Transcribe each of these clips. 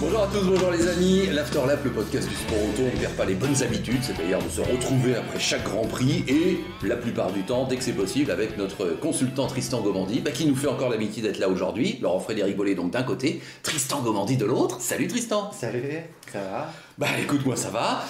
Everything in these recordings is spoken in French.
Bonjour à tous, bonjour les amis, l'Afterlap, le podcast du sport auto, on ne perd pas les bonnes habitudes, c'est-à-dire de se retrouver après chaque Grand Prix et la plupart du temps, dès que c'est possible, avec notre consultant Tristan Gomandi, qui nous fait encore l'amitié d'être là aujourd'hui. Laurent-Frédéric Bollet donc d'un côté, Tristan Gomandi de l'autre. Salut Tristan. Salut, ça va? Écoute, moi ça va,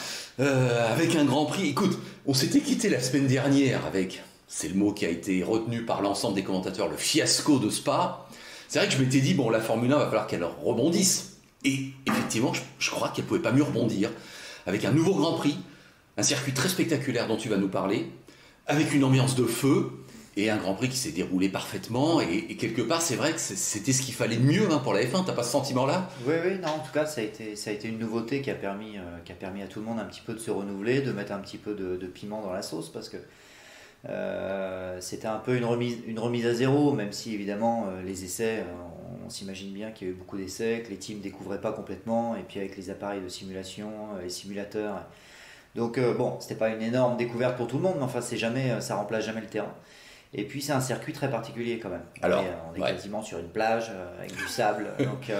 avec un Grand Prix. Écoute, on s'était quitté la semaine dernière avec, c'est le mot qui a été retenu par l'ensemble des commentateurs, le fiasco de Spa. C'est vrai que je m'étais dit, bon, la Formule 1 va falloir qu'elle rebondisse. Et effectivement, je crois qu'elle ne pouvait pas mieux rebondir, avec un nouveau Grand Prix, un circuit très spectaculaire dont tu vas nous parler, avec une ambiance de feu, et un Grand Prix qui s'est déroulé parfaitement, et quelque part, c'est vrai que c'était ce qu'il fallait de mieux pour la F1, t'as pas ce sentiment-là? Oui, non, en tout cas, ça a été une nouveauté qui a permis à tout le monde un petit peu de se renouveler, de mettre un petit peu de piment dans la sauce, parce que c'était un peu une remise à zéro, même si évidemment les essais, on s'imagine bien qu'il y a eu beaucoup d'essais, que les teams ne découvraient pas complètement, et puis avec les appareils de simulation, les simulateurs. Donc c'était pas une énorme découverte pour tout le monde, mais enfin ça remplace jamais le terrain. Et puis c'est un circuit très particulier quand même. Alors, on est quasiment sur une plage avec du sable, donc...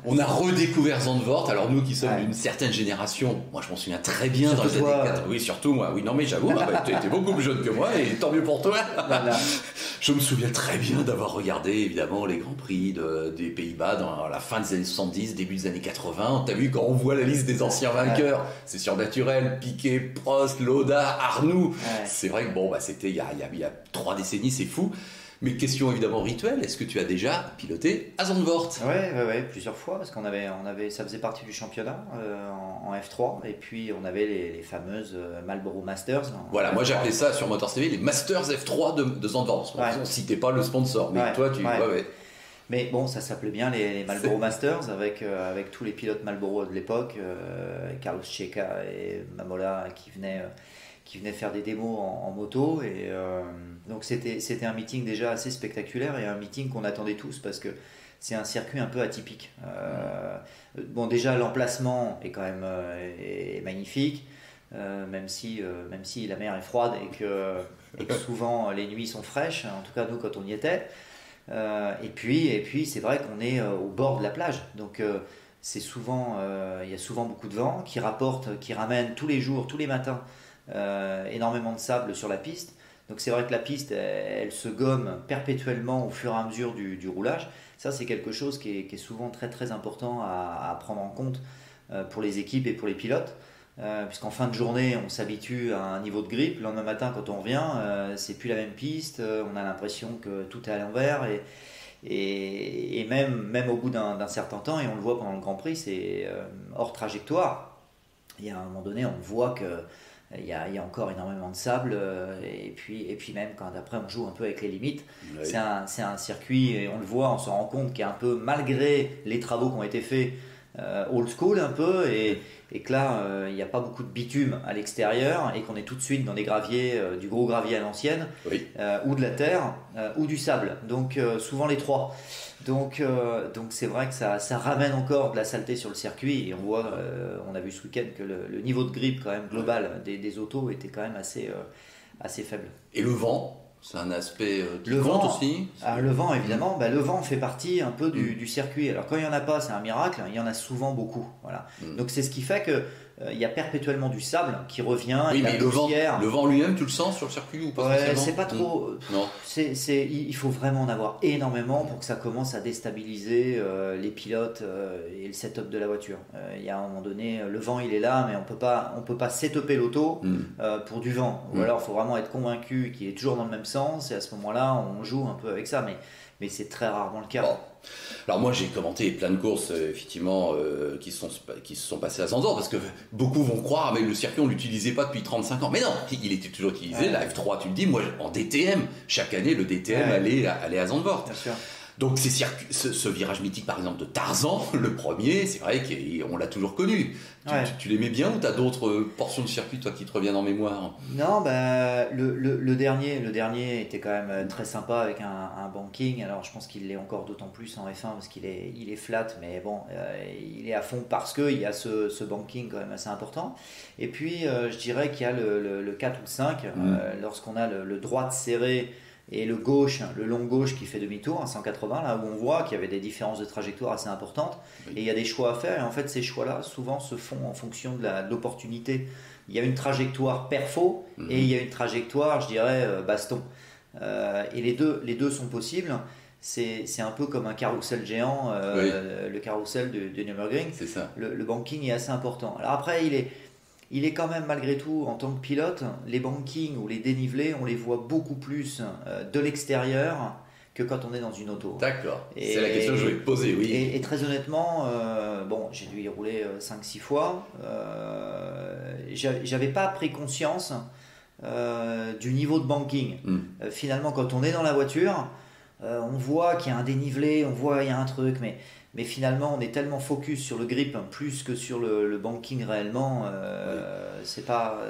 On a redécouvert Zandvoort, alors nous qui sommes d'une certaine génération, moi je m'en souviens très bien dans les années 80. Oui, surtout moi, oui, non mais j'avoue, tu étais beaucoup plus jeune que moi et tant mieux pour toi. Voilà. Je me souviens très bien d'avoir regardé évidemment les Grands Prix des Pays-Bas dans la fin des années 70, début des années 80. T'as vu, quand on voit la liste des anciens vainqueurs, c'est surnaturel, Piquet, Prost, Lauda, Arnoux. C'est vrai que c'était il y a 3 décennies, c'est fou. Mais question évidemment rituelle, est-ce que tu as déjà piloté à Zandvoort? Ouais, plusieurs fois, parce ça faisait partie du championnat en F3, et puis on avait les fameuses Marlboro Masters. Voilà, moi j'appelais ça sur Motor TV les Masters F3 de Zandvoort. On ne citait pas le sponsor, mais toi tu... Ouais. Mais bon, ça s'appelait bien les Marlboro Masters, avec tous les pilotes Marlboro de l'époque, Carlos Checa et Mamola qui venaient faire des démos en moto, et donc c'était un meeting déjà assez spectaculaire, et un meeting qu'on attendait tous parce que c'est un circuit un peu atypique. Déjà l'emplacement est quand même est magnifique, même si la mer est froide et que souvent les nuits sont fraîches, en tout cas nous quand on y était. Et puis c'est vrai qu'on est au bord de la plage, donc c'est souvent il y a souvent beaucoup de vent qui ramène tous les jours, tous les matins, énormément de sable sur la piste. Donc c'est vrai que la piste elle se gomme perpétuellement au fur et à mesure du roulage. Ça c'est quelque chose qui est souvent très très important à prendre en compte pour les équipes et pour les pilotes, puisqu'en fin de journée on s'habitue à un niveau de grippe. Le lendemain matin quand on revient, c'est plus la même piste, on a l'impression que tout est à l'envers, et même au bout d'un certain temps, et on le voit pendant le Grand Prix, c'est hors trajectoire. Et à un moment donné on voit que il y a encore énormément de sable, et puis même quand après on joue un peu avec les limites. Oui. C'est un circuit, et on le voit, on se rend compte qu'il y a un peu, malgré les travaux qui ont été faits, old school un peu, et que là il n'y a pas beaucoup de bitume à l'extérieur, et qu'on est tout de suite dans des graviers, du gros gravier à l'ancienne, oui. Ou de la terre, ou du sable, donc souvent les trois. Donc c'est vrai que ça ramène encore de la saleté sur le circuit, et on a vu ce week-end que le niveau de grippe quand même global des autos était quand même assez faible. Et le vent, c'est un aspect qui compte aussi. Le vent évidemment, le vent fait partie un peu du circuit. Alors quand il n'y en a pas, c'est un miracle, il y en a souvent beaucoup. Voilà. Donc c'est ce qui fait que il y a perpétuellement du sable qui revient. Oui, mais le vent lui-même, tu le sens sur le circuit ou pas? C'est pas trop. Non. Il faut vraiment en avoir énormément pour que ça commence à déstabiliser les pilotes et le setup de la voiture. Il y a un moment donné, le vent il est là, mais on peut pas setuper l'auto pour du vent. Ou alors il faut vraiment être convaincu qu'il est toujours dans le même sens, et à ce moment-là, on joue un peu avec ça. Mais c'est très rarement le cas. Bon. Alors moi j'ai commenté plein de courses effectivement qui se sont passées à Zandvoort, parce que beaucoup vont croire mais le circuit on l'utilisait pas depuis 35 ans. Mais non, il était toujours utilisé. La F3 tu le dis, moi en DTM, chaque année le DTM allait à Zandvoort. Bien sûr. Donc ce virage mythique par exemple de Tarzan, le premier, c'est vrai qu'on l'a toujours connu. Tu l'aimais bien ou tu as d'autres portions de circuit toi qui te reviennent en mémoire? Non, le dernier était quand même très sympa avec un banking. Alors je pense qu'il l'est encore d'autant plus en F1 parce qu'il est flat, mais bon, il est à fond parce qu'il y a ce banking quand même assez important. Et puis je dirais qu'il y a le 4 ou le 5, lorsqu'on a le droite serré et le long gauche qui fait demi-tour à 180, là où on voit qu'il y avait des différences de trajectoire assez importantes, et il y a des choix à faire, et en fait ces choix-là souvent se font en fonction de l'opportunité. Il y a une trajectoire perfo et il y a une trajectoire, je dirais, baston, et les deux sont possibles. C'est un peu comme un carrousel géant, le carrousel de Nürburgring. C'est ça. Le banking est assez important. Alors après il est quand même malgré tout, en tant que pilote, les bankings ou les dénivelés, on les voit beaucoup plus de l'extérieur que quand on est dans une auto. D'accord, c'est la question que je voulais te poser, oui. Et très honnêtement, j'ai dû y rouler 5-6 fois, j'avais pas pris conscience du niveau de banking. Finalement, quand on est dans la voiture, on voit qu'il y a un dénivelé, on voit qu'il y a un truc, mais finalement on est tellement focus sur le grip plus que sur le banking réellement, c'est pas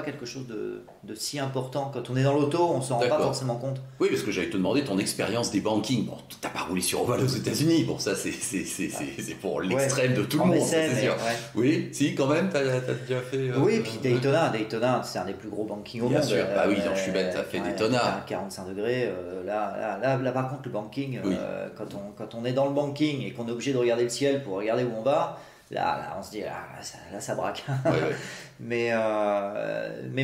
quelque chose de si important. Quand on est dans l'auto, on s'en rend pas forcément compte. Oui, parce que j'allais te demander ton expérience des bankings. Bon, t'as pas roulé sur ovale aux États-Unis, bon ça c'est pour l'extrême de tout le monde, c'est sûr. Oui, si quand même, t'as déjà fait. Oui, et puis Daytona, c'est un des plus gros bankings au monde. Bien sûr, oui, non, je suis bête, t'as fait Daytona. 45 degrés, là par contre le banking, quand on est dans le banking et qu'on est obligé de regarder le ciel pour regarder où on va, là on se dit là ça braque. Mais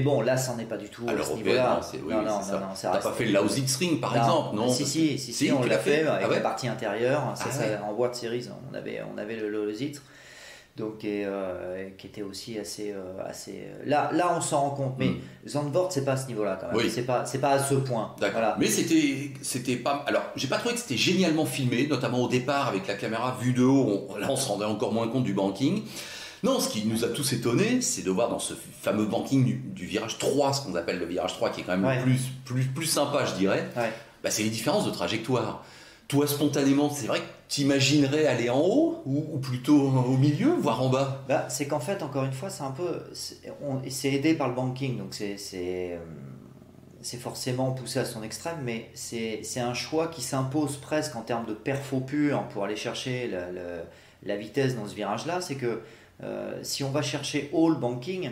bon, là ça n'en est pas du tout à ce niveau-là. Non, t'as pas fait le Lausitzring par exemple, non? Si, on l'a fait avec la partie intérieure. En World Series, on avait le Lausitz. Donc qui était aussi assez là on s'en rend compte, mais Zandvoort c'est pas à ce niveau-là quand même. C'est pas à ce point. D'accord. Voilà. Mais c'était pas, alors j'ai pas trouvé que c'était génialement filmé, notamment au départ avec la caméra vue de haut. Là on se rendait encore moins compte du banking. Non, ce qui nous a tous étonnés, c'est de voir dans ce fameux banking du virage 3, ce qu'on appelle le virage 3, qui est quand même plus sympa, je dirais. C'est les différences de trajectoire. Toi, spontanément, c'est vrai que tu imaginerais aller en haut ou plutôt au milieu, voire en bas? C'est qu'en fait, encore une fois, c'est aidé par le banking, donc c'est forcément poussé à son extrême, mais c'est un choix qui s'impose presque en termes de perfo pur pour aller chercher la vitesse dans ce virage-là. C'est que si on va chercher haut le banking,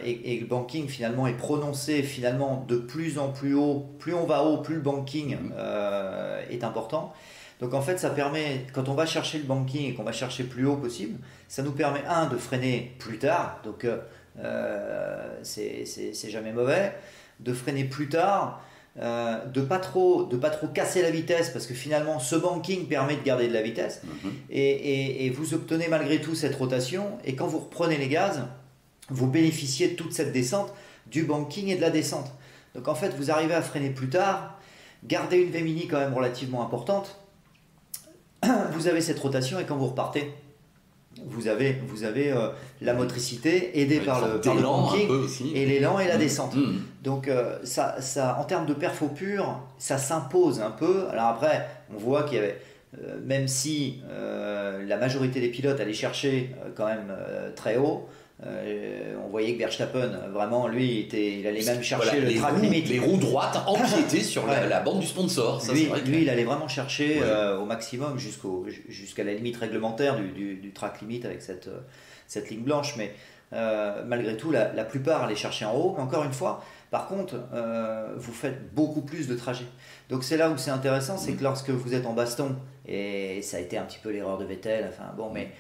et le banking finalement est prononcé finalement de plus en plus haut, plus on va haut, plus le banking est important. Donc en fait ça permet, quand on va chercher le banking et qu'on va chercher plus haut possible, ça nous permet de freiner plus tard, donc c'est jamais mauvais, de freiner plus tard, de pas trop casser la vitesse, parce que finalement ce banking permet de garder de la vitesse, et vous obtenez malgré tout cette rotation, et quand vous reprenez les gaz, vous bénéficiez de toute cette descente, du banking et de la descente. Donc en fait, vous arrivez à freiner plus tard, garder une V-mini quand même relativement importante, vous avez cette rotation, et quand vous repartez, vous avez la motricité aidée par le banking et l'élan et la descente. Donc ça, en termes de perfo pur, ça s'impose un peu. Alors après, on voit qu'il y avait, même si la majorité des pilotes allaient chercher quand même très haut, on voyait que Verstappen, vraiment, lui, il allait même chercher le track limit. Les roues droites empiétaient sur la bande du sponsor. Ça, lui, il allait vraiment chercher au maximum jusqu'à la limite réglementaire du track limit avec cette ligne blanche. Mais malgré tout, la plupart allaient chercher en haut. Mais encore une fois, par contre, vous faites beaucoup plus de trajets. Donc c'est là où c'est intéressant, c'est que lorsque vous êtes en baston, et ça a été un petit peu l'erreur de Vettel, mais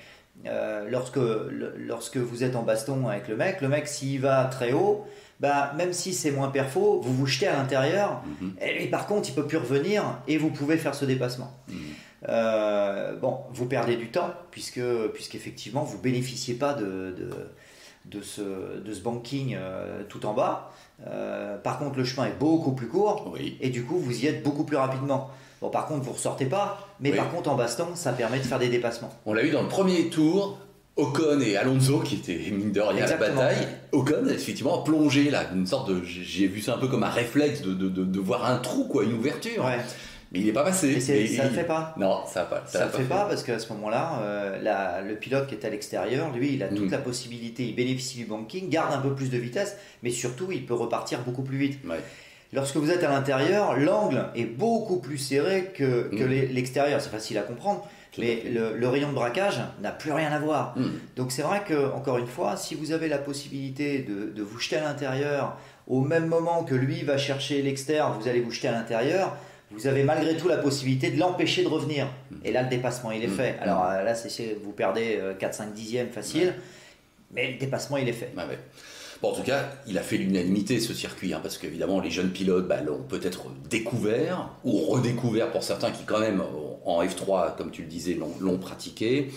lorsque vous êtes en baston avec le mec s'il va très haut, même si c'est moins perfo, vous vous jetez à l'intérieur, et lui par contre il peut plus revenir, et vous pouvez faire ce dépassement. Vous perdez du temps puisqu'effectivement vous bénéficiez pas de ce banking tout en bas. Par contre le chemin est beaucoup plus court, et du coup vous y êtes beaucoup plus rapidement. Bon, par contre, vous ne ressortez pas, mais par contre, en baston, ça permet de faire des dépassements. On l'a eu dans le premier tour, Ocon et Alonso, qui étaient mine de rien à la bataille. Ocon, effectivement, a plongé là, une sorte de. J'ai vu ça un peu comme un réflexe de voir un trou, une ouverture. Mais il n'est pas passé. Ça ne le fait pas. Non, ça ne le fait pas parce qu'à ce moment-là, le pilote qui est à l'extérieur, lui, il a toute la possibilité, il bénéficie du banking, garde un peu plus de vitesse, mais surtout, il peut repartir beaucoup plus vite. Ouais. Lorsque vous êtes à l'intérieur, l'angle est beaucoup plus serré que l'extérieur. C'est facile à comprendre, mais le rayon de braquage n'a plus rien à voir. Donc c'est vrai que, encore une fois, si vous avez la possibilité de vous jeter à l'intérieur, au même moment que lui va chercher l'extérieur, vous allez vous jeter à l'intérieur, vous avez malgré tout la possibilité de l'empêcher de revenir. Et là, le dépassement, il est fait. Alors là, vous perdez 4-5 dixièmes facile, mais le dépassement, il est fait. Ouais. Bon, en tout cas, il a fait l'unanimité ce circuit, parce qu'évidemment, les jeunes pilotes l'ont peut-être découvert, ou redécouvert pour certains qui, quand même, en F3, comme tu le disais, l'ont pratiqué.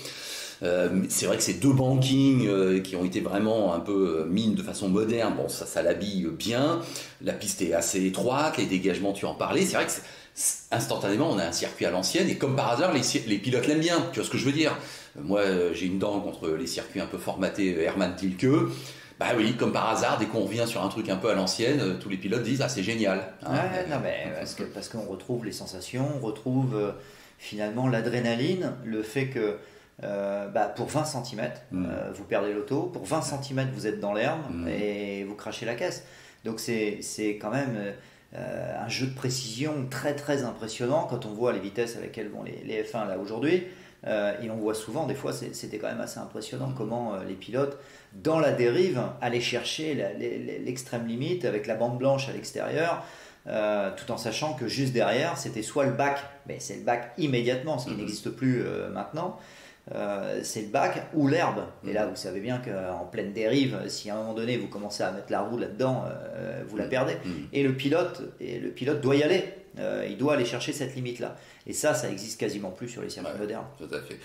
C'est vrai que ces deux bankings qui ont été vraiment un peu mis de façon moderne, bon, ça l'habille bien. La piste est assez étroite, les dégagements, tu en parlais. C'est vrai que instantanément, on a un circuit à l'ancienne, et comme par hasard, les pilotes l'aiment bien. Tu vois ce que je veux dire? Moi, j'ai une dent contre les circuits un peu formatés Hermann Tilke. Bah oui, comme par hasard, dès qu'on revient sur un truc un peu à l'ancienne, tous les pilotes disent « Ah, c'est génial !» parce qu'on retrouve les sensations, on retrouve finalement l'adrénaline, le fait que pour 20 cm, vous perdez l'auto, pour 20 cm, vous êtes dans l'herbe et vous crachez la caisse. Donc c'est quand même un jeu de précision très très impressionnant quand on voit les vitesses avec lesquelles vont les F1 là aujourd'hui. Et on voit souvent, des fois c'était quand même assez impressionnant comment les pilotes dans la dérive allaient chercher l'extrême limite avec la bande blanche à l'extérieur, tout en sachant que juste derrière c'était soit le bac, mais c'est le bac immédiatement, ce qui n'existe plus maintenant, c'est le bac ou l'herbe. Et là vous savez bien qu'en pleine dérive, si à un moment donné vous commencez à mettre la roue là-dedans, vous la perdez. Et le pilote doit y aller. Il doit aller chercher cette limite-là. Et ça existe quasiment plus sur les circuits modernes. Tout à fait.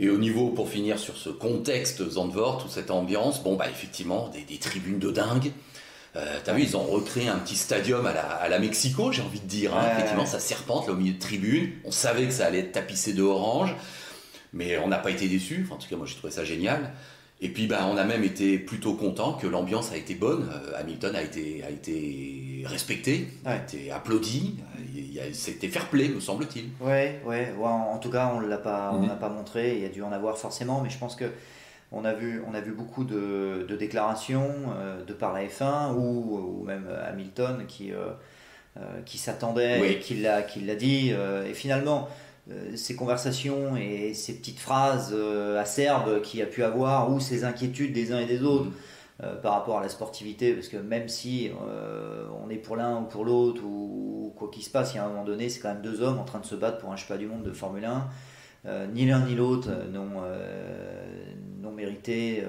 Et au niveau, pour finir sur ce contexte Zandvoort, toute cette ambiance, effectivement, des tribunes de dingue. T'as vu, ils ont recréé un petit stadium à la Mexico, j'ai envie de dire. Effectivement, ça serpente là au milieu de tribunes. On savait que ça allait être tapissé de orange, mais on n'a pas été déçus. Enfin, en tout cas, moi, j'ai trouvé ça génial. Et puis, on a même été plutôt content que l'ambiance a été bonne. Hamilton a été respecté, a été applaudi. C'était fair play, me semble-t-il. Ouais. En tout cas, on l'a pas montré. Il y a dû en avoir forcément, mais je pense que on a vu beaucoup de déclarations de par la F1 ou même Hamilton qui s'attendait et qui l'a dit. Et finalement, ces conversations et ces petites phrases acerbes qu'il y a pu avoir, ou ces inquiétudes des uns et des autres par rapport à la sportivité, parce que même si on est pour l'un ou pour l'autre, ou quoi qu'il se passe, il y a un moment donné, c'est quand même deux hommes en train de se battre pour un championnat du monde de Formule 1. Ni l'un ni l'autre n'ont mérité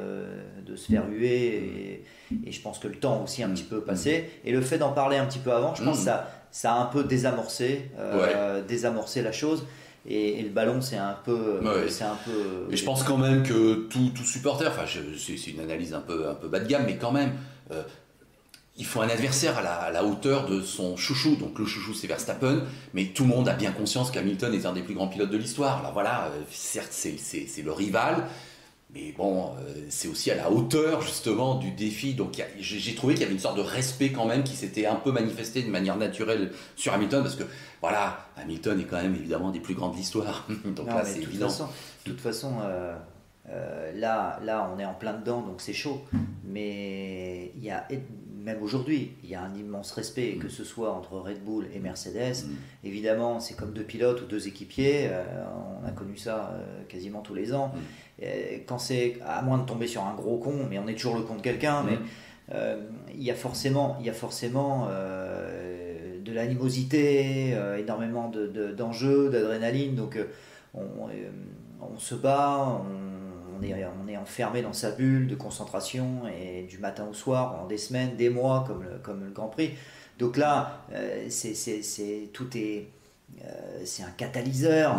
de se faire huer, et je pense que le temps aussi un petit peu passé, et le fait d'en parler un petit peu avant, je pense que ça a un peu désamorcé la chose. Et le ballon, c'est un peu. Et je pense quand même que tout supporter, c'est une analyse un peu bas de gamme, mais quand même, il faut un adversaire à la hauteur de son chouchou. Donc le chouchou, c'est Verstappen, mais tout le monde a bien conscience qu'Hamilton est un des plus grands pilotes de l'histoire. Alors voilà, certes, c'est le rival, mais bon, c'est aussi à la hauteur justement du défi. Donc j'ai trouvé qu'il y avait une sorte de respect quand même qui s'était un peu manifesté de manière naturelle sur Hamilton, parce que voilà, Hamilton est quand même évidemment des plus grands de l'histoire. Donc là, c'est évident. De toute façon, là, on est en plein dedans, donc c'est chaud. Mais même aujourd'hui, il y a un immense respect, que ce soit entre Red Bull et Mercedes. Évidemment, c'est comme deux pilotes ou deux équipiers. On a connu ça quasiment tous les ans. Quand c'est, à moins de tomber sur un gros con, mais on est toujours le con de quelqu'un, mais il y a forcément de l'animosité, énormément d'enjeux, d'adrénaline. Donc on se bat, on est enfermé dans sa bulle de concentration, et du matin au soir, pendant des semaines, des mois, comme le Grand Prix. Donc là, c'est un catalyseur,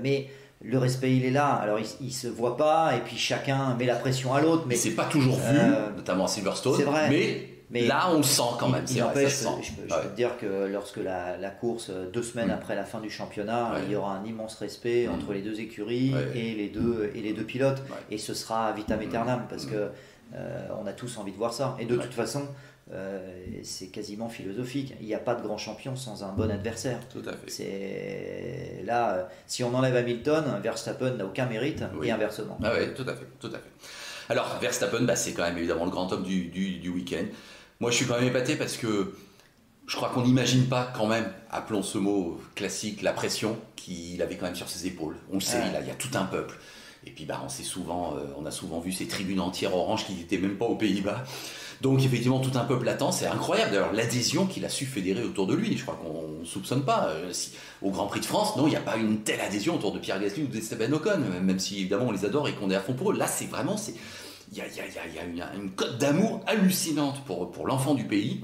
mais le respect, il est là. Alors il se voit pas, et puis chacun met la pression à l'autre. Mais c'est pas toujours vu, notamment à Silverstone. C'est vrai. Mais là, on le sent quand même. Je peux te dire que lorsque la course, 2 semaines après la fin du championnat, il y aura un immense respect entre les deux écuries et les deux pilotes. Et ce sera vitam aeternam, parce que on a tous envie de voir ça. Et de toute façon, c'est quasiment philosophique. Il n'y a pas de grand champion sans un bon adversaire. Tout à fait. Là, si on enlève Hamilton, Verstappen n'a aucun mérite, et inversement. Ah oui, tout à fait, tout à fait. Alors, Verstappen, c'est quand même évidemment le grand homme du week-end. Moi, je suis quand même épaté parce que je crois qu'on n'imagine pas quand même, appelons ce mot classique, la pression qu'il avait quand même sur ses épaules. On le sait, il y a tout un peuple. Et puis, on a souvent vu ces tribunes entières oranges qui n'étaient même pas aux Pays-Bas. Donc, effectivement, tout un peuple l'attend. C'est incroyable, d'ailleurs, l'adhésion qu'il a su fédérer autour de lui. Je crois qu'on ne soupçonne pas. Au Grand Prix de France, non, il n'y a pas une telle adhésion autour de Pierre Gasly ou d'Esteban Ocon, même si, évidemment, on les adore et qu'on est à fond pour eux. Là, c'est vraiment... Il y a une cote d'amour hallucinante pour l'enfant du pays.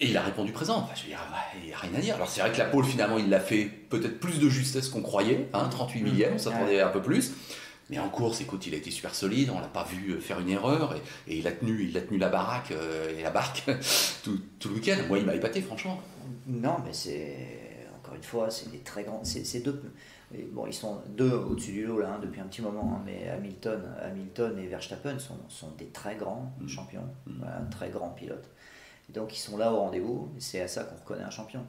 Et il a répondu présent. Enfin, je veux dire, il n'y a rien à dire. Alors, c'est vrai que la pole, finalement, il l'a fait peut-être plus de justesse qu'on croyait. 38 millièmes, on s'attendait un peu plus. Mais en course, écoute, il a été super solide. On ne l'a pas vu faire une erreur. Et il a tenu la baraque et la barque tout le week-end. Moi, il m'a épaté, franchement. Non, mais encore une fois, c'est des très grands... C'est deux... Bon, ils sont deux au-dessus du lot là, depuis un petit moment, mais Hamilton et Verstappen sont des très grands champions, voilà, très grands pilotes. Et donc ils sont là au rendez-vous, c'est à ça qu'on reconnaît un champion.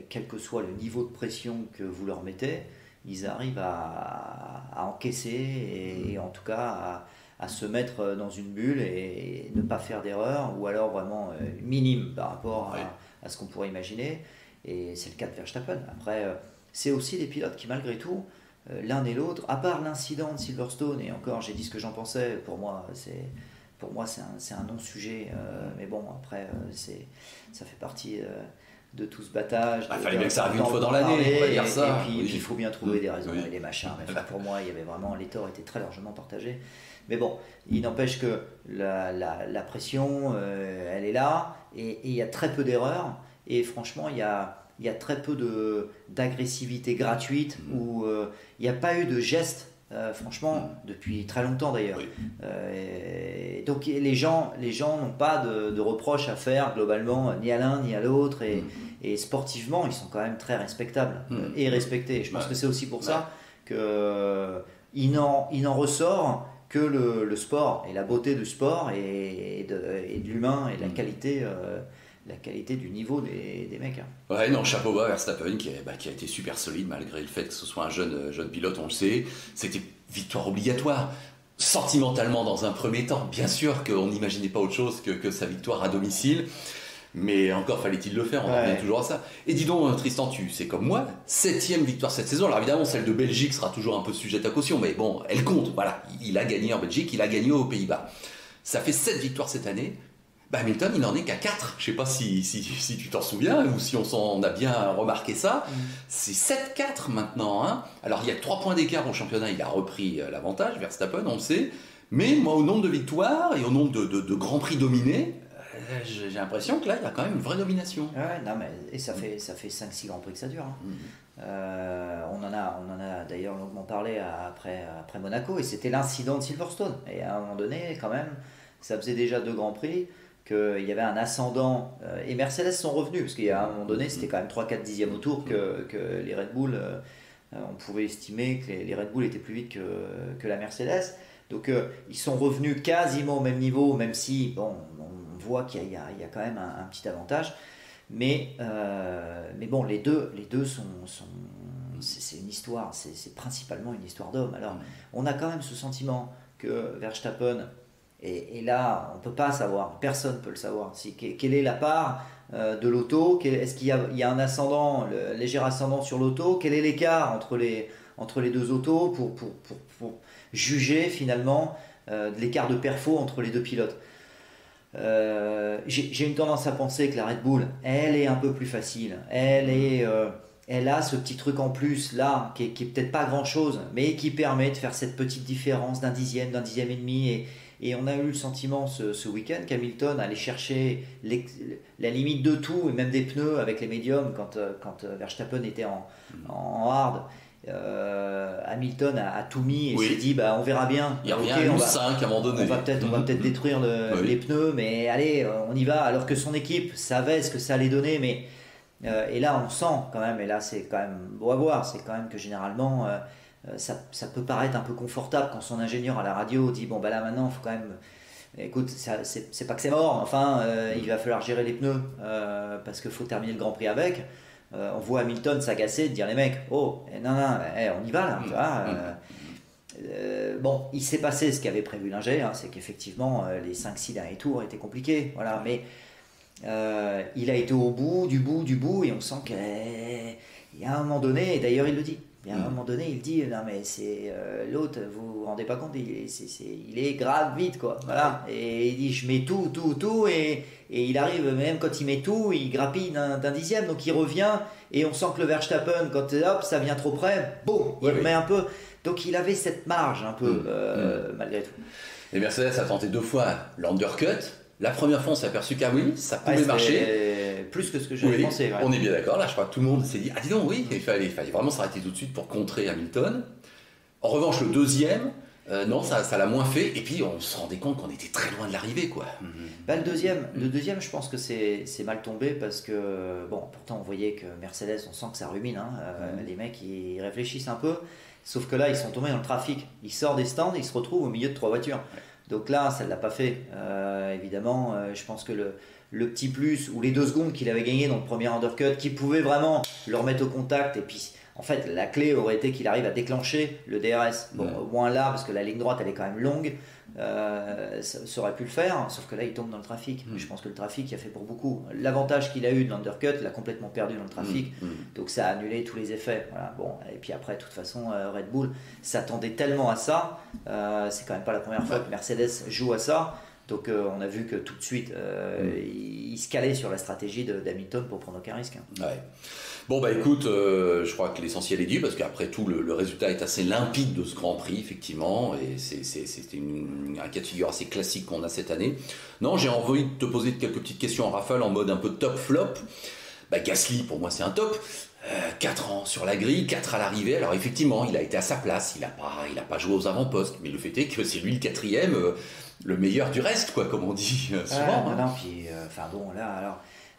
Quel que soit le niveau de pression que vous leur mettez, ils arrivent à encaisser et en tout cas à se mettre dans une bulle et ne pas faire d'erreur, ou alors vraiment minime par rapport à ce qu'on pourrait imaginer. Et c'est le cas de Verstappen. Après, c'est aussi des pilotes qui, malgré tout, l'un et l'autre, à part l'incident de Silverstone, et encore, j'ai dit ce que j'en pensais, pour moi, c'est un non-sujet. Mais bon, après, ça fait partie de tout ce battage. Il fallait bien que ça arrive une fois dans l'année, on va dire ça. Et puis, il faut bien trouver des raisons et des machins. Mais pour moi, il y avait vraiment, les torts étaient très largement partagés. Mais bon, il n'empêche que la pression, elle est là, et il y a très peu d'erreurs. Et franchement, il y a très peu d'agressivité gratuite, où il n'y a pas eu de geste, franchement, depuis très longtemps d'ailleurs. Donc les gens n'ont pas de reproches à faire globalement, ni à l'un ni à l'autre, et sportivement, ils sont quand même très respectables et respectés. Je pense que c'est aussi pour ça qu'il n'en ressort que le sport et la beauté du sport et de l'humain et de la qualité du niveau des mecs. Ouais, non, chapeau bas Verstappen qui a été super solide malgré le fait que ce soit un jeune pilote, on le sait. C'était victoire obligatoire. Sentimentalement, dans un premier temps, bien sûr qu'on n'imaginait pas autre chose que sa victoire à domicile. Mais encore fallait-il le faire, on revient toujours à ça. Et dis donc, Tristan, tu sais comme moi, 7e victoire cette saison. Alors évidemment, celle de Belgique sera toujours un peu sujette à caution, mais bon, elle compte. Voilà, il a gagné en Belgique, il a gagné aux Pays-Bas. Ça fait 7 victoires cette année. Hamilton, il n'en est qu'à 4. Je ne sais pas si tu t'en souviens ou si on a bien remarqué ça. C'est 7-4 maintenant. Alors, il y a 3 points d'écart au championnat. Il a repris l'avantage, Verstappen, on le sait. Mais moi, au nombre de victoires et au nombre de grands prix dominés, j'ai l'impression que là, il y a quand même une vraie domination. Ouais, non, mais, et ça fait 5-6 grands prix que ça dure. On en a d'ailleurs longuement parlé après Monaco. Et c'était l'incident de Silverstone. Et à un moment donné, quand même, ça faisait déjà 2 grands prix qu'il y avait un ascendant, et Mercedes sont revenus, parce qu'à un moment donné, c'était quand même 3-4 dixièmes au tour que les Red Bull, on pouvait estimer que les Red Bull étaient plus vite que la Mercedes. Donc ils sont revenus quasiment au même niveau, même si on voit qu'il y a quand même un petit avantage. Mais bon, les deux sont c'est une histoire, c'est principalement une histoire d'homme. Alors on a quand même ce sentiment que Verstappen, et là, on ne peut pas savoir, personne ne peut le savoir. Quelle est la part de l'auto? Est-ce qu'il y a un ascendant, léger ascendant sur l'auto? Quel est l'écart entre les deux autos pour juger finalement de l'écart de perfo entre les deux pilotes? J'ai une tendance à penser que la Red Bull, elle est un peu plus facile. Elle a ce petit truc en plus là, qui est peut-être pas grand-chose, mais qui permet de faire cette petite différence d'un dixième et demi. Et on a eu le sentiment ce week-end qu'Hamilton allait chercher la limite de tout, et même des pneus avec les médiums quand Verstappen était en hard. Hamilton a tout mis et s'est dit on verra bien. Il y a rien à 5 à un moment donné. On va peut-être détruire les pneus, mais allez, on y va. Alors que son équipe savait ce que ça allait donner, mais et là on sent quand même, et là c'est quand même beau à voir, c'est quand même que généralement ça peut paraître un peu confortable quand son ingénieur à la radio dit là maintenant il faut quand même Écoute, c'est pas que c'est mort, enfin, il va falloir gérer les pneus parce qu'il faut terminer le Grand Prix avec. On voit Hamilton s'agacer, de dire les mecs, oh, non, on y va là, tu vois. Bon, il s'est passé ce qu'avait prévu Linger, hein, c'est qu'effectivement les 5-6 derniers tours étaient compliqués, voilà, mais il a été au bout, du bout, et on sent qu'il y a un moment donné, et d'ailleurs il le dit, il y a un moment donné, il dit non mais c'est l'autre, vous vous rendez pas compte, il est grave vite quoi, voilà, et il dit je mets tout, et il arrive, même quand il met tout, il grappille d'un dixième, donc il revient, et on sent que le Verstappen, quand hop, ça vient trop près, boum, il remet un peu, donc il avait cette marge un peu, malgré tout. Et Mercedes a tenté 2 fois l'undercut. La première fois, on s'est aperçu qu'à oui, ça pouvait marcher. Plus que ce que j'avais pensé. Ouais. On est bien d'accord. Là, je crois que tout le monde s'est dit dis donc, oui, il fallait vraiment s'arrêter tout de suite pour contrer Hamilton. En revanche, le deuxième, non, ça l'a moins fait. Et puis, on se rendait compte qu'on était très loin de l'arrivée, quoi. Le deuxième, je pense que c'est mal tombé parce que, bon, pourtant, on voyait que Mercedes, on sent que ça rumine. Hein, les mecs, ils réfléchissent un peu. Sauf que là, ils sont tombés dans le trafic. Ils sortent des stands et ils se retrouvent au milieu de 3 voitures. Donc là, ça ne l'a pas fait. Évidemment, je pense que le petit plus ou les 2 secondes qu'il avait gagné dans le premier undercut, qui pouvait vraiment le remettre au contact. Et puis, en fait, la clé aurait été qu'il arrive à déclencher le DRS. Bon, au moins là, parce que la ligne droite, elle est quand même longue, ça aurait pu le faire. Sauf que là, il tombe dans le trafic. Je pense que le trafic, il a fait pour beaucoup. L'avantage qu'il a eu de l'undercut, l'a complètement perdu dans le trafic. Donc ça a annulé tous les effets. Voilà. Bon, et puis après, de toute façon, Red Bull s'attendait tellement à ça. C'est quand même pas la première fois que Mercedes joue à ça. Donc on a vu que tout de suite, il se calait sur la stratégie d'Hamilton pour prendre aucun risque. Ouais. Bon bah écoute, je crois que l'essentiel est dit parce qu'après tout le résultat est assez limpide de ce Grand Prix effectivement et c'était un cas de figure assez classique qu'on a cette année. Non, j'ai envie de te poser quelques petites questions en rafale en mode un peu top flop. Bah Gasly pour moi c'est un top. 4 ans sur la grille, 4 à l'arrivée. Alors effectivement, il a été à sa place, il a pas joué aux avant-postes, mais le fait est que c'est lui le 4e, le meilleur du reste, quoi, comme on dit souvent. Non, puis, bon,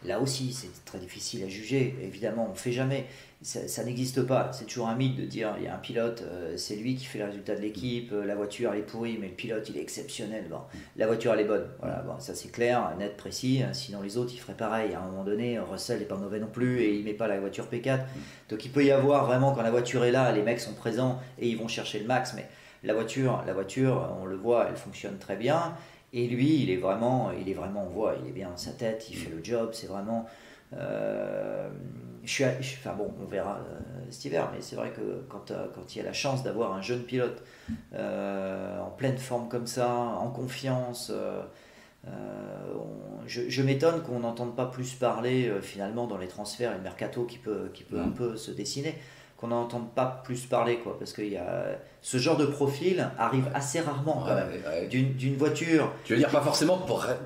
là aussi, c'est très difficile à juger. Évidemment, on ne fait jamais. Ça n'existe pas. C'est toujours un mythe de dire il y a un pilote, c'est lui qui fait le résultat de l'équipe, la voiture elle est pourrie, mais le pilote il est exceptionnel. Bon, la voiture elle est bonne. Voilà, bon, ça c'est clair, net, précis. Sinon les autres ils feraient pareil. À un moment donné, Russell n'est pas mauvais non plus et il ne met pas la voiture P4. Donc il peut y avoir vraiment, quand la voiture est là, les mecs sont présents et ils vont chercher le max. Mais la voiture, on le voit, elle fonctionne très bien. Et lui, il est vraiment, on voit, il est bien dans sa tête, il fait le job, c'est vraiment. On verra cet hiver, mais c'est vrai que quand il y a la chance d'avoir un jeune pilote en pleine forme comme ça, en confiance, je m'étonne qu'on n'entende pas plus parler finalement dans les transferts et le mercato qui peut un peu se dessiner, qu'on n'entende pas plus parler, quoi, parce que ce genre de profil arrive assez rarement quand même. D'une voiture. Tu veux dire pas forcément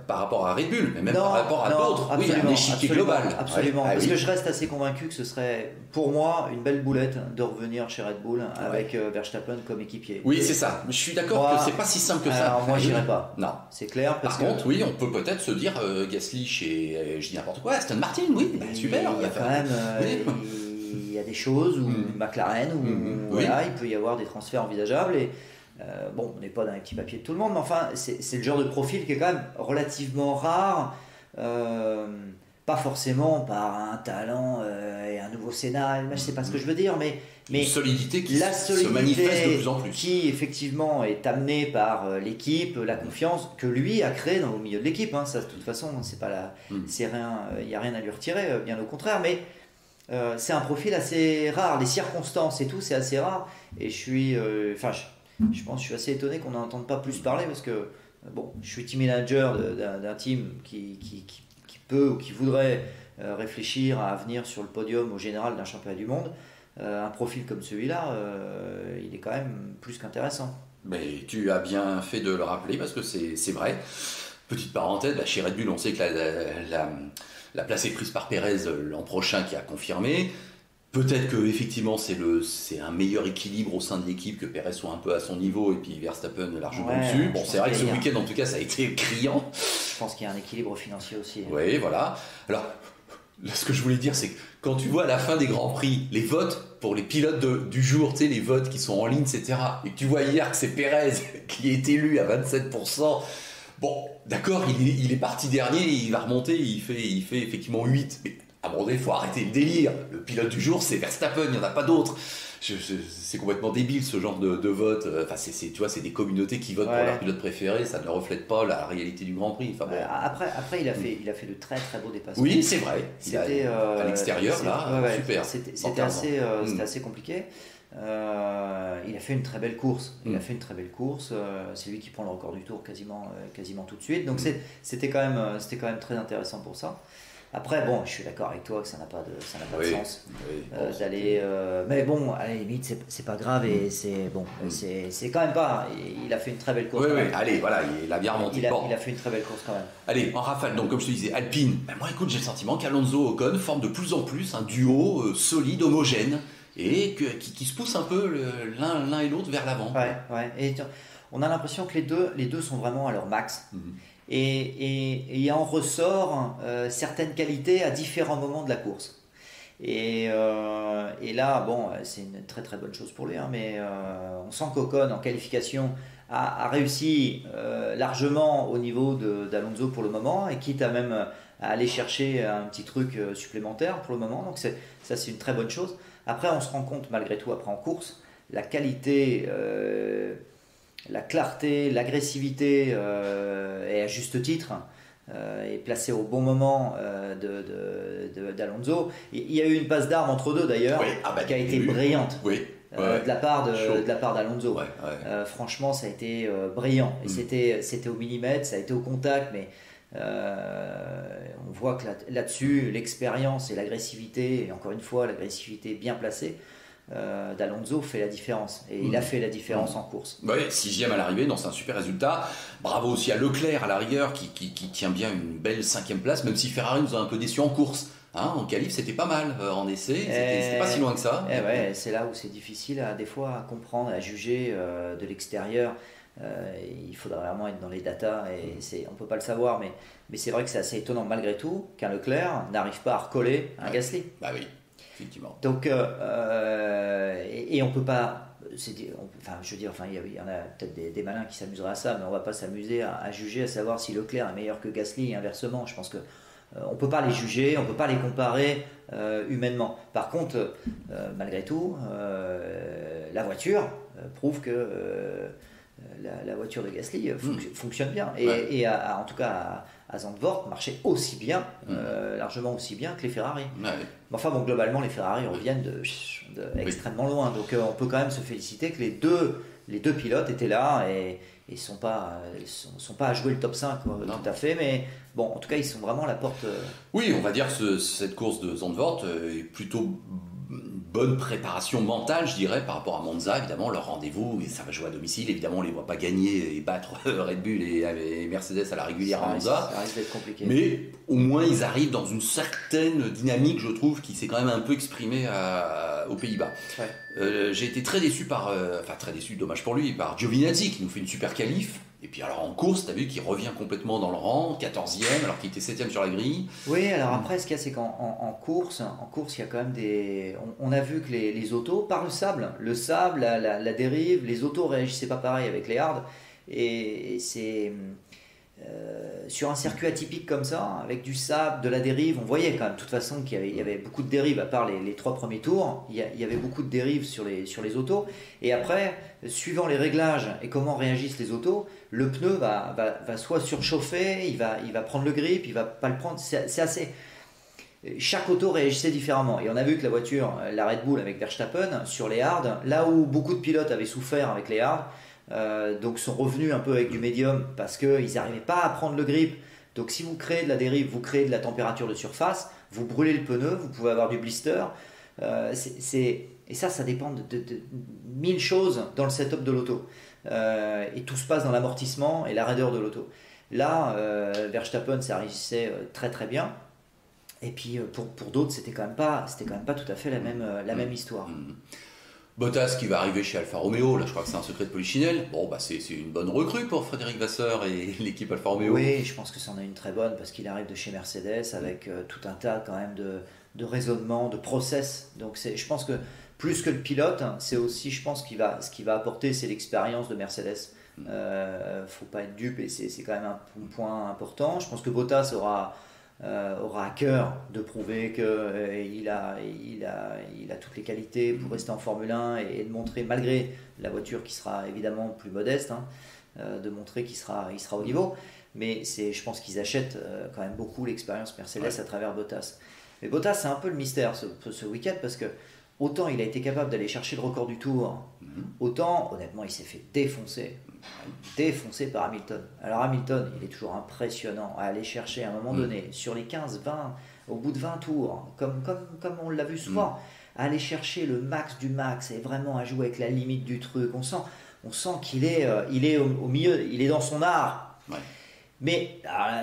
par rapport à Red Bull, mais même par rapport à d'autres. Oui, un échiquier global. Absolument. Parce que je reste assez convaincu que ce serait pour moi une belle boulette de revenir chez Red Bull avec Verstappen comme équipier. Oui, c'est ça. Je suis d'accord que c'est pas si simple que ça. Alors moi, j'irai pas. Non, c'est clair. Par contre, oui, on peut peut-être se dire Gasly chez, je dis n'importe quoi, Aston Martin, oui, super. Il y a quand même. Il y a des choses où McLaren, où il peut y avoir des transferts envisageables. Et on n'est pas dans les petits papiers de tout le monde, mais enfin, c'est le genre de profil qui est quand même relativement rare. Pas forcément par un talent et un nouveau scénario, je ne sais pas ce que je veux dire, mais une solidité qui se manifeste de plus en plus. Qui effectivement est amenée par l'équipe, la confiance que lui a créée au milieu de l'équipe. Ça, de toute façon, c'est pas rien, il n'y a rien à lui retirer, bien au contraire, mais c'est un profil assez rare, les circonstances et tout, c'est assez rare. Et je suis, je pense, je suis assez étonné qu'on n'entende pas plus parler parce que je suis team manager d'un team qui peut ou qui voudrait réfléchir à venir sur le podium au général d'un championnat du monde. Un profil comme celui-là, il est quand même plus qu'intéressant. Mais tu as bien fait de le rappeler parce que c'est vrai. Petite parenthèse, chez Red Bull, on sait que la place est prise par Pérez l'an prochain qui a confirmé. Peut-être que effectivement c'est un meilleur équilibre au sein de l'équipe, que Pérez soit un peu à son niveau et puis Verstappen largement dessus. Bon, c'est vrai que ce week-end en tout cas ça a été criant. Je pense qu'il y a un équilibre financier aussi. Oui, voilà. Alors là, ce que je voulais dire, c'est que quand tu vois à la fin des Grands Prix les votes pour les pilotes du jour, tu sais, les votes qui sont en ligne, etc. Et que tu vois hier que c'est Pérez qui est élu à 27%. Bon, d'accord, il est parti dernier, il va remonter, il fait effectivement 8. Mais à un moment donné, il faut arrêter le délire. Le pilote du jour, c'est Verstappen, il n'y en a pas d'autre. C'est complètement débile ce genre de vote. Enfin, tu vois, c'est des communautés qui votent pour leur pilote préféré, ça ne reflète pas la réalité du Grand Prix. Enfin, bon. Après il a fait de très très beaux dépassements. Oui, c'est vrai. C'était à l'extérieur, là, super. C'était assez compliqué. Il a fait une très belle course. C'est lui qui prend le record du tour quasiment tout de suite. Donc c'était quand même très intéressant pour ça. Après, bon, je suis d'accord avec toi que ça n'a pas de sens d'aller. Mais bon, à la limite, c'est pas grave et c'est quand même pas. Il a fait une très belle course. Oui, allez, voilà, il a bien remonté. Il a fait une très belle course quand même. Allez, en rafale, donc comme je te disais, Alpine. Ben, moi, écoute, j'ai le sentiment qu'Alonso Ocon forment de plus en plus un duo solide, homogène et qui se poussent un peu l'un et l'autre vers l'avant. Ouais. Et on a l'impression que les deux sont vraiment à leur max. Et il en ressort certaines qualités à différents moments de la course. Et là, bon, c'est une très très bonne chose pour lui, hein, mais on sent qu'Ocon en qualification a réussi largement au niveau d'Alonso pour le moment, et quitte à même à aller chercher un petit truc supplémentaire pour le moment. Donc ça, c'est une très bonne chose. Après, on se rend compte malgré tout, après en course, la qualité... la clarté, l'agressivité et à juste titre est placée au bon moment d'Alonso. Il y a eu une passe d'armes entre deux d'ailleurs qui a été brillante de la part d'Alonso. Franchement, ça a été brillant et c'était au millimètre, ça a été au contact, mais on voit que là-dessus l'expérience et l'agressivité, et encore une fois l'agressivité bien placée, d'Alonso fait la différence et il a fait la différence en course. Oui, 6e à l'arrivée, c'est un super résultat. Bravo aussi à Leclerc à la rigueur qui tient bien une belle 5e place, même si Ferrari nous a un peu déçus en course. En qualif, c'était pas mal en essai, c'était pas si loin que ça. C'est là où c'est difficile des fois à comprendre, à juger de l'extérieur. Il faudrait vraiment être dans les datas et on peut pas le savoir, mais c'est vrai que c'est assez étonnant malgré tout qu'un Leclerc n'arrive pas à recoller un Gasly. Bah oui. Effectivement. Donc, et on peut pas. Il y en a peut-être des malins qui s'amuseraient à ça, mais on va pas s'amuser à juger, à savoir si Leclerc est meilleur que Gasly et inversement. Je pense que on peut pas les juger, on peut pas les comparer humainement. Par contre, malgré tout, la voiture prouve que la voiture de Gasly fonctionne bien et en tout cas à Zandvoort marchait aussi bien, largement aussi bien que les Ferrari. Enfin bon, globalement les Ferrari reviennent de extrêmement loin, donc on peut quand même se féliciter que les deux pilotes étaient là et ils sont pas à jouer le top 5 tout à fait, mais bon, en tout cas ils sont vraiment à la porte. Oui, on va dire que cette course de Zandvoort est plutôt bonne préparation mentale, je dirais, par rapport à Monza, évidemment, leur rendez-vous, et ça va jouer à domicile, évidemment, on ne les voit pas gagner et battre Red Bull et Mercedes à la régulière à Monza. Ça risque d'être compliqué. Mais au moins, ils arrivent dans une certaine dynamique, je trouve, qui s'est quand même un peu exprimée aux Pays-Bas. J'ai été très déçu très déçu, dommage pour lui, par Giovinazzi, qui nous fait une super qualif. Et puis alors en course, tu as vu qu'il revient complètement dans le rang, 14e, alors qu'il était 7e sur la grille. Oui, alors après, ce qu'il y a, c'est qu'en course, il y a quand même des... On a vu que les autos, par le sable, la dérive, les autos réagissaient pas pareil avec les hards. Et c'est... sur un circuit atypique comme ça, avec du sable, de la dérive, on voyait quand même de toute façon qu'il y avait beaucoup de dérives, à part les 3 premiers tours, il y avait beaucoup de dérives sur les autos. Et après, suivant les réglages et comment réagissent les autos, le pneu va soit surchauffer, il va prendre le grip, il va pas le prendre. C'est assez... Chaque auto réagissait différemment. Et on a vu que la voiture, la Red Bull avec Verstappen, sur les hards, là où beaucoup de pilotes avaient souffert avec les hards, donc sont revenus un peu avec du médium parce qu'ils n'arrivaient pas à prendre le grip. Donc si vous créez de la dérive, vous créez de la température de surface, vous brûlez le pneu, vous pouvez avoir du blister. Et ça dépend de 1000 choses dans le setup de l'auto. Et tout se passe dans l'amortissement et la raideur de l'auto. Là, Verstappen, ça réussissait très très bien. Et puis pour d'autres, c'était quand même pas tout à fait la même histoire. Bottas qui va arriver chez Alfa Romeo, là je crois que c'est un secret de polichinelle. Bon, c'est une bonne recrue pour Frédéric Vasseur et l'équipe Alfa Romeo. Oui, je pense que c'en est une très bonne parce qu'il arrive de chez Mercedes avec tout un tas quand même de raisonnement, de process. Donc je pense que plus que le pilote, c'est aussi, je pense, ce qui va apporter, c'est l'expérience de Mercedes Faut pas être dupe et c'est quand même un point important. Je pense que Bottas aura à cœur de prouver qu'il a toutes les qualités pour rester en Formule 1 et de montrer, malgré la voiture qui sera évidemment plus modeste, de montrer qu'il sera au niveau. Mais je pense qu'ils achètent quand même beaucoup l'expérience Mercedes à travers Bottas. Mais Bottas, c'est un peu le mystère ce week-end, parce que autant il a été capable d'aller chercher le record du tour, autant honnêtement il s'est fait défoncer par Hamilton. Alors Hamilton, il est toujours impressionnant à aller chercher à un moment donné, sur les 15, 20, au bout de 20 tours, comme on l'a vu souvent, à aller chercher le max du max et vraiment à jouer avec la limite du truc. On sent qu'il est au milieu, il est dans son art. Ouais. Mais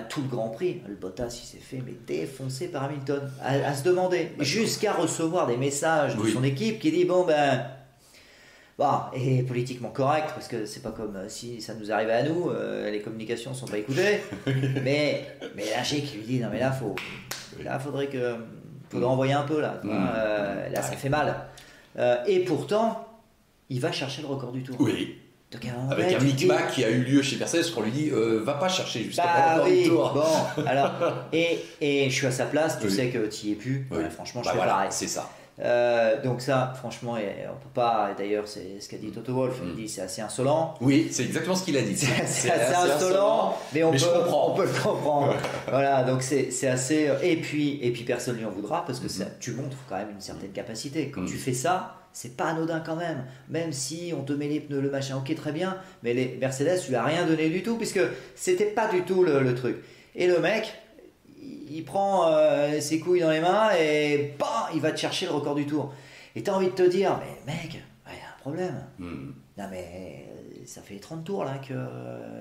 tout le Grand Prix, le Bottas il s'est fait défoncer par Hamilton, à se demander, jusqu'à recevoir des messages de son équipe qui dit et politiquement correct, parce que c'est pas comme si ça nous arrivait à nous, les communications sont pas écoutées, mais Lachey qui lui dit non mais faudrait envoyer un peu là, ça fait mal, et pourtant il va chercher le record du tour. Oui. Donc, avec un micmac qui a eu lieu chez Mercedes, qu'on lui dit va pas chercher jusqu'à le tour. Bon, alors, et je suis à sa place, tu sais que tu y es plus. Franchement, je fais pareil. C'est ça. Donc ça, franchement, on peut pas. D'ailleurs, c'est ce qu'a dit Toto Wolff. Il dit c'est assez insolent. Oui, c'est exactement ce qu'il a dit. C'est assez insolent, mais on peut le comprendre. Voilà, donc c'est assez. Et puis personne lui en voudra, parce que tu montres quand même une certaine capacité. Quand tu fais ça, c'est pas anodin quand même. Même si on te met les pneus, le machin, ok, très bien, mais les Mercedes lui a rien donné du tout, puisque c'était pas du tout le truc. Et le mec, il prend ses couilles dans les mains et il va te chercher le record du tour. Et t'as envie de te dire, mais mec, il y a un problème. Non mais ça fait 30 tours là qu'il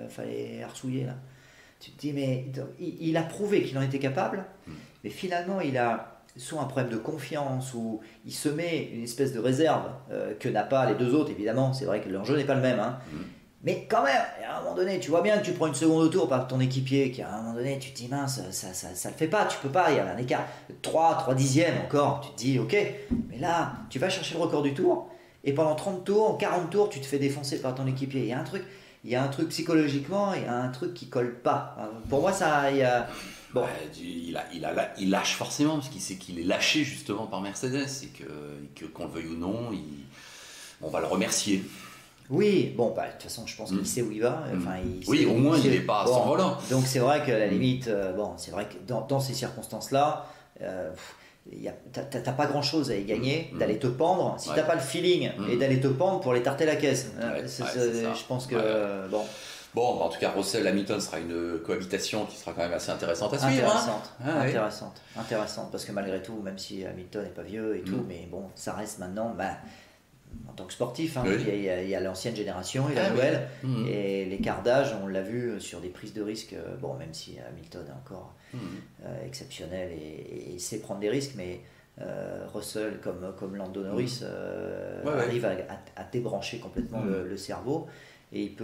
fallait arsouiller là. Tu te dis, mais il a prouvé qu'il en était capable, mais finalement il a soit un problème de confiance, où il se met une espèce de réserve que n'a pas les deux autres. Évidemment, c'est vrai que l'enjeu n'est pas le même, mais quand même, à un moment donné, tu vois bien que tu prends une seconde au tour par ton équipier, qui à un moment donné, tu te dis mince, ça le fait pas, tu peux pas, il y a un écart, 3 dixièmes encore, tu te dis ok, mais là, tu vas chercher le record du tour, et pendant 30 tours, 40 tours, tu te fais défoncer par ton équipier. Il y a un truc psychologiquement, il y a un truc qui colle pas. Pour moi, ça, il y a... Bon. Il lâche forcément, parce qu'il sait qu'il est lâché justement par Mercedes, et qu'on le veuille ou non, on va le remercier. Oui, bon, de toute façon, je pense qu'il sait où il va. Enfin, au moins, il n'est pas sans volant. Donc, c'est vrai que la limite, c'est vrai que dans ces circonstances-là, t'as pas grand-chose à y gagner d'aller te pendre. Si t'as pas le feeling et d'aller te pendre pour aller tarter la caisse, je pense que Bon, en tout cas, Russell-Hamilton sera une cohabitation qui sera quand même assez intéressante à suivre. Intéressante, parce que malgré tout, même si Hamilton n'est pas vieux et tout, mais bon, ça reste maintenant, en tant que sportif, il y a l'ancienne génération et la nouvelle, et l'écart d'âge, on l'a vu sur des prises de risques, même si Hamilton est encore exceptionnel et sait prendre des risques, mais Russell, comme Lando Norris, arrive à débrancher complètement le cerveau. Et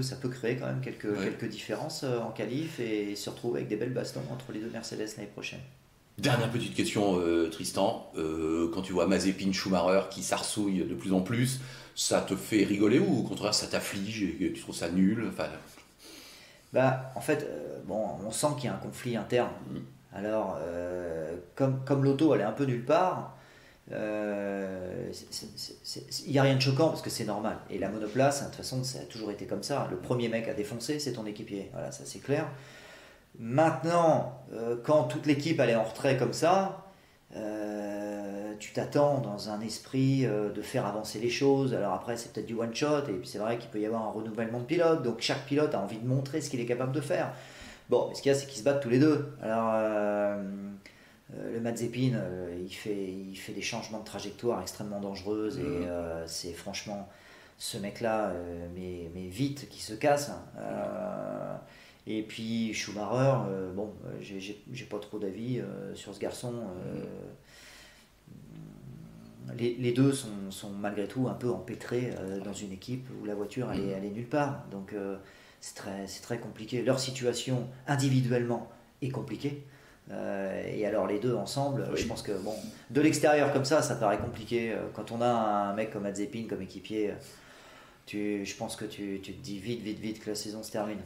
ça peut créer quand même quelques différences en qualif et se retrouver avec des belles bastons entre les deux Mercedes l'année prochaine. Dernière petite question, Tristan. Quand tu vois Mazepin, Schumacher qui s'arsouillent de plus en plus, ça te fait rigoler ou au contraire ça t'afflige et tu trouves ça nul? En fait, on sent qu'il y a un conflit interne. Alors, comme l'auto elle est un peu nulle part, il n'y a rien de choquant parce que c'est normal. Et la monoplace, de toute façon, ça a toujours été comme ça. Le premier mec à défoncer, c'est ton équipier. Voilà, ça c'est clair. Maintenant, quand toute l'équipe elle est en retrait comme ça, tu t'attends dans un esprit de faire avancer les choses. Alors après, c'est peut-être du one shot, et puis c'est vrai qu'il peut y avoir un renouvellement de pilote. Donc chaque pilote a envie de montrer ce qu'il est capable de faire. Bon, mais ce qu'il y a, c'est qu'ils se battent tous les deux. Alors, le Mazepin, il fait des changements de trajectoire extrêmement dangereuses, et c'est franchement ce mec-là, mais vite, qui se casse. Et puis Schumacher, j'ai pas trop d'avis sur ce garçon. Les deux sont malgré tout un peu empêtrés dans une équipe où la voiture elle est nulle part. Donc c'est très compliqué. Leur situation individuellement est compliquée. Et alors les deux ensemble, je pense que de l'extérieur comme ça paraît compliqué. Quand on a un mec comme Mazepin comme équipier, je pense que tu te dis vite que la saison se termine.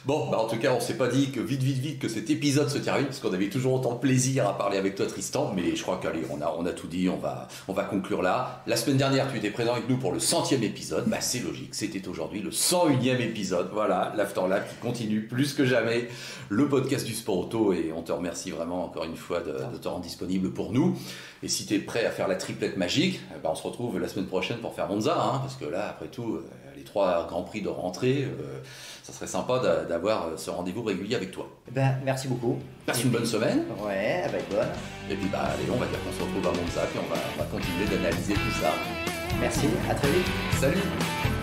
Bon, en tout cas, on s'est pas dit que vite que cet épisode se termine, parce qu'on avait toujours autant de plaisir à parler avec toi, Tristan, mais je crois qu'allez, on a tout dit, on va conclure là. La semaine dernière, tu étais présent avec nous pour le 100e épisode, c'est logique, c'était aujourd'hui le 101e épisode, voilà, l'After Lap qui continue plus que jamais, le podcast du sport auto, et on te remercie vraiment encore une fois de te rendre disponible pour nous. Et si tu es prêt à faire la triplette magique, on se retrouve la semaine prochaine pour faire Monza, parce que là, après tout, les 3 Grands Prix de rentrée, ça serait sympa d'avoir ce rendez-vous régulier avec toi. Merci beaucoup. Passe une bonne semaine. Ouais, elle va être bonne. Et puis allez, on va dire qu'on se retrouve à Monza, puis on va continuer d'analyser tout ça. Merci, à très vite. Salut.